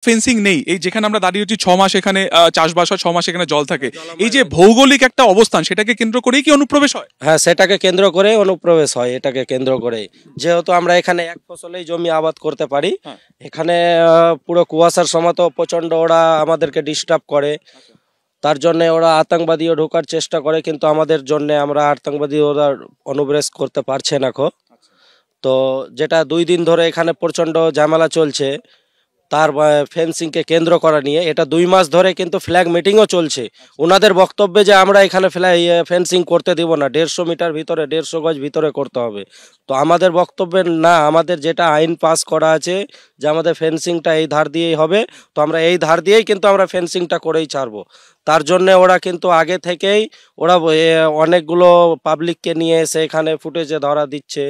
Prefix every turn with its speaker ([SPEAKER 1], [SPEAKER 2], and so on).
[SPEAKER 1] Fencing নেই, এই যেখানে আমরা দাঁড়িয়ে হচ্ছি 6 মাস এখানে চাষবাস হয়, 6 মাস এখানে জল থাকে, এই যে ভৌগোলিক একটা অবস্থান সেটাকে কেন্দ্র করেই কি অনুপ্রবেশ হয়?
[SPEAKER 2] হ্যাঁ, সেটাকে কেন্দ্র করে অনুপ্রবেশ হয়, এটাকে কেন্দ্র করে। যেহেতু আমরা এখানে এক ফসলেই জমি আবাদ করতে পারি,
[SPEAKER 1] হ্যাঁ।
[SPEAKER 2] এখানে পুরো কুয়াশার সময় তো প্রচণ্ড ওরা আমাদেরকে ডিস্টার্ব করে, তার জন্য ওরা আতঙ্কবাদীও ঢোকার চেষ্টা করে, কিন্তু আমাদের জন্য আমরা আতঙ্কবাদী ওরা অনুপ্রবেশ করতে পারছে না খো। তো যেটা 2 দিন ধরে এখানে প্রচণ্ড ঝামেলা চলছে তার ফেন্সিংকে কেন্দ্র করা নিয়ে, এটা 2 মাস ধরে কিন্তু ফ্ল্যাগ মিটিংও চলছে। ওনাদের বক্তব্যে যে আমরা এখানে ফেন্সিং করতে দিব না, 150 মিটার ভিতরে, 150 গজ ভিতরে করতে হবে। তো আমাদের বক্তব্যে না, আমাদের যেটা আইন পাস করা আছে যে আমাদের ফেন্সিংটা এই ধার দিয়েই হবে, তো আমরা এই ধার দিয়েই কিন্তু আমরা ফেন্সিংটা করেই ছাড়বো। তার জন্যে ওরা কিন্তু আগে থেকেই ওরা অনেকগুলো পাবলিককে নিয়ে এসে এখানে ফুটেজে ধরা দিচ্ছে।